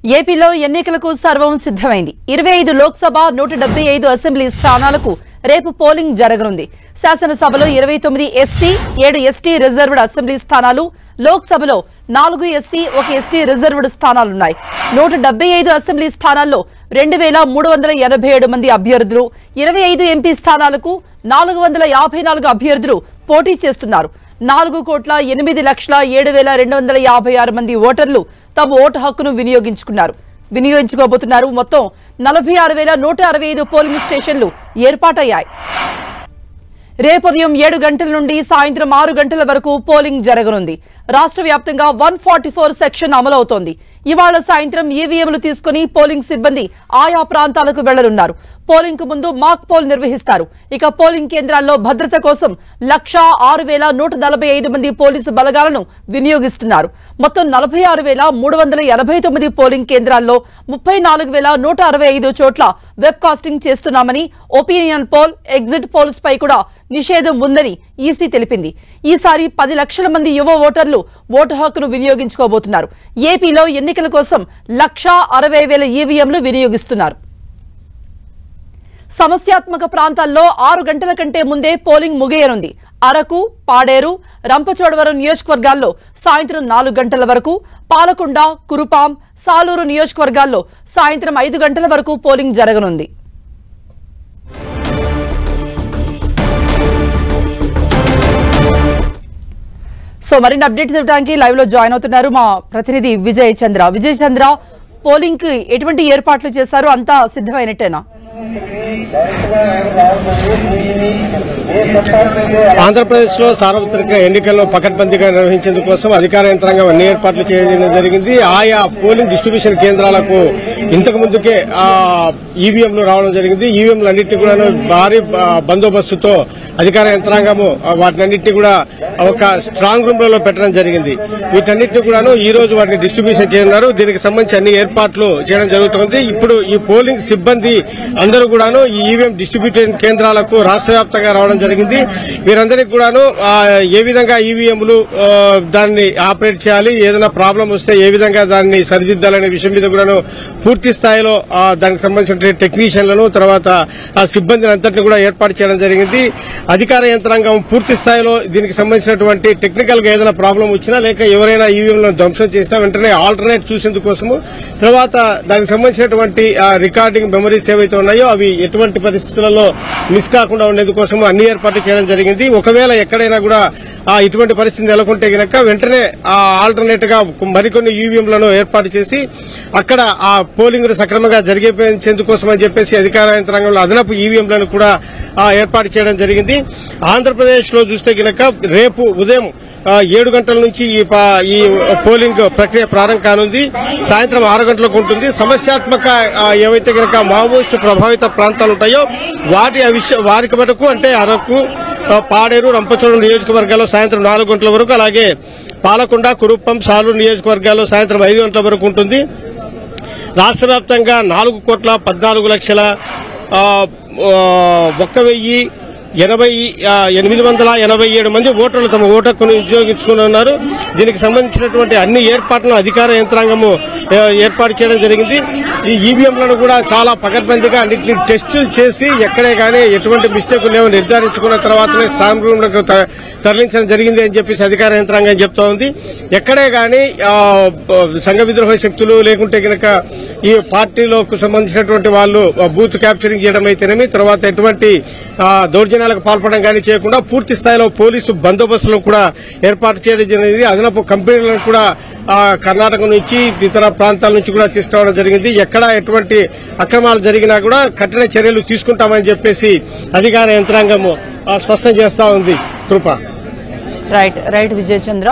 ఏపీలో ఎన్నికలకు సర్వం సిద్ధమైంది. 25 లోక్సభ 175 అసెంబ్లీ స్థానాలకు రేపు పోలింగ్ జరగనుంది. శాసనసభలో 29 ఎస్సీ 7 ఎస్టీ రిజర్వ్డ్ అసెంబ్లీ స్థానాలు, లోక్సభలో 4 ఎస్సీ 1 ఎస్టీ రిజర్వ్డ్ స్థానాలున్నాయి. 175 అసెంబ్లీ స్థానాల్లో 2387 మంది అభ్యర్థులు, 25 ఎంపీ స్థానాలకు 454 అభ్యర్థులు పోటీ చేస్తున్నారు. 4,08,07,256 మంది ఓటర్లు తమ ఓటు హక్కును వినియోగించుకోబోతున్నారు. మొత్తం 46,165 పోలింగ్ స్టేషన్లు ఏర్పాటయ్యాయి. రేపు ఉదయం 7 గంటల నుండి సాయంత్రం 6 గంటల వరకు పోలింగ్ జరగనుంది. రాష్ట్ర వ్యాప్తంగా 144 సెక్షన్ అమలవుతోంది. ఇవాళ సాయంత్రం ఈవీఎంలు తీసుకుని పోలింగ్ సిబ్బంది ఆయా ప్రాంతాలకు వెళ్లనున్నారు. పోలింగ్ కు ముందు మాక్ పోల్ నిర్వహిస్తారు. ఇక పోలింగ్ కేంద్రాల్లో భద్రత కోసం 106,145 మంది పోలీసు బలగాలను వినియోగిస్తున్నారు. మొత్తం 46,389 పోలింగ్ కేంద్రాల్లో 34,165 చోట్ల వెబ్ కాస్టింగ్ చేస్తున్నామని, ఒపీనియన్ పోల్, ఎగ్జిట్ పోల్స్ పై కూడా నిషేధం ఉందని ఈసీ తెలిపింది. ఈసారి 10 లక్షల మంది యువ ఓటర్లు ఓటు హక్కును వినియోగించుకోబోతున్నారు. ఏపీలో ఎన్నికల కోసం 1,60,000 ఈవీఎంలు వినియోగిస్తున్నారు. సమస్యాత్మక ప్రాంతాల్లో 6 గంటల కంటే ముందే పోలింగ్ ముగియనుంది. అరకు, పాడేరు, రంపచోడవరం నియోజకవర్గాల్లో సాయంత్రం 4 గంటల వరకు, పాలకొండ, కురుపాం, సాలూరు నియోజకవర్గాల్లో సాయంత్రం 5 గంటల వరకు పోలింగ్ జరగనుంది. సో మరిన్ని అప్డేట్స్ ఇవ్వడానికి లైవ్ లో జాయిన్ అవుతున్నారు మా ప్రతినిధి విజయ్ చంద్ర. పోలింగ్ కి ఎటువంటి ఏర్పాట్లు చేశారు? అంతా సిద్ధమైనట్టేనా? ఆంధ్రప్రదేశ్ లో సార్వత్రిక ఎన్నికల్లో పకడ్బందీగా నిర్వహించేందుకు కోసం అధికార యంత్రాంగం అన్ని ఏర్పాట్లు చేయడం జరిగింది. ఆయా పోలింగ్ డిస్ట్రిబ్యూషన్ కేంద్రాలకు ఇంతకు ముందుకే ఈవీఎంలు రావడం జరిగింది. ఈవీఎంలు అన్నింటినీ కూడా భారీ బందోబస్తుతో అధికార యంత్రాంగము వాటినన్నింటినీ కూడా ఒక స్ట్రాంగ్ రూమ్ లో పెట్టడం జరిగింది. వీటన్నిటిని కూడా ఈ రోజు వాటిని డిస్ట్రిబ్యూషన్ చేయనున్నారు. దీనికి సంబంధించి అన్ని ఏర్పాట్లు చేయడం జరుగుతుంది. ఇప్పుడు ఈ పోలింగ్ సిబ్బంది అందరూ కూడాను ఈ ఈవీఎం డిస్ట్రిబ్యూషన్ కేంద్రాలకు రాష్ట్ర వ్యాప్తంగా రావడం జరిగింది. వీరందరికీ కూడాను ఏ విధంగా ఈవీఎంలు దాన్ని ఆపరేట్ చేయాలి, ఏదైనా ప్రాబ్లం వస్తే ఏ విధంగా దాన్ని సరిదిద్దాలనే విషయం మీద కూడాను పూర్తి స్థాయిలో దానికి సంబంధించిన టెక్నీషియన్లను, తర్వాత సిబ్బందిని అంతటిని కూడా ఏర్పాటు చేయడం జరిగింది. అధికార యంత్రాంగం పూర్తి స్థాయిలో దీనికి సంబంధించినటువంటి టెక్నికల్ గా ఏదైనా ప్రాబ్లం వచ్చినా, లేక ఎవరైనా ఈవీఎంలను ధ్వంసం చేసినా వెంటనే ఆల్టర్నేట్ చూసేందుకోసము, తర్వాత దానికి సంబంధించినటువంటి రికార్డింగ్ మెమరీస్ ఏవైతే ఉన్నాయో అవి ఎటువంటి పరిస్థితులలో మిస్ కాకుండా ఉండేందుకోసం అన్ని ఏర్పాట్లు చేయడం జరిగింది. ఒకవేళ ఎక్కడైనా కూడా ఇటువంటి పరిస్థితి నెలకొంటే గనక వెంటనే ఆల్టర్నేట్ గా మరికొన్ని ఈవీఎంలను ఏర్పాటు చేసి అక్కడ ఆ పోలింగ్ సక్రమంగా జరిగేందుకోసం అని చెప్పేసి అధికార యంత్రాంగంలో అదనపు ఈవీఎంలను కూడా ఏర్పాటు చేయడం జరిగింది. ఆంధ్రప్రదేశ్ లో చూస్తే గనక రేపు ఉదయం 7 గంటల నుంచి ఈ పోలింగ్ ప్రక్రియ ప్రారంభం కానుంది. సాయంత్రం 6 గంటలకు ఉంటుంది. సమస్యాత్మక ఏవైతే గనక మావోయిస్టు ప్రభావిత ప్రాంతాలు ఉంటాయో వారికి మటుకు అంటే అరకు, పాడేరు, రంపచోడవరం నియోజకవర్గాల్లో సాయంత్రం 4 గంటల వరకు, అలాగే పాలకొండ, కురుప్పం, సాలూరు నియోజకవర్గాల్లో సాయంత్రం 5 గంటల వరకు ఉంటుంది. రాష్ట్ర వ్యాప్తంగా 4,14,887 మంది ఓటర్లు తమ ఓటు హక్కును వినియోగించుకున్నారు. దీనికి సంబంధించినటువంటి అన్ని ఏర్పాట్లను అధికార యంత్రాంగము ఏర్పాటు చేయడం జరిగింది. ఈ ఈవీఎంలను కూడా చాలా పకడ్బందీగా అన్నింటినీ టెస్టులు చేసి ఎక్కడే కానీ ఎటువంటి మిస్టేక్ లేవో నిర్ధారించుకున్న తర్వాతనే స్ట్రాంగ్ రూమ్ లకు తరలించడం జరిగింది అని చెప్పేసి అధికార యంత్రాంగం చెప్తా ఉంది. ఎక్కడే కానీ సంఘ విద్రోహ శక్తులు లేకుంటే గనక ఈ పార్టీలకు సంబంధించినటువంటి వాళ్ళు బూత్ క్యాప్చరింగ్ చేయడం అయితేనేమి, తర్వాత ఎటువంటి దౌర్జన్యాలకు పాల్పడడం కానీ చేయకుండా పూర్తి స్థాయిలో పోలీసు బందోబస్తులను కూడా ఏర్పాటు చేయడం జరిగింది. అదనపు కంపెనీలను కూడా కర్ణాటక నుంచి ఇతర ప్రాంతాల నుంచి కూడా తీసుకురావడం జరిగింది. ఎక్కడ ఎటువంటి అక్రమాలు జరిగినా కూడా కఠిన చర్యలు తీసుకుంటామని చెప్పేసి అధికార యంత్రాంగం స్పష్టం చేస్తా ఉంది. కృప రైట్ విజయ్ చంద్ర.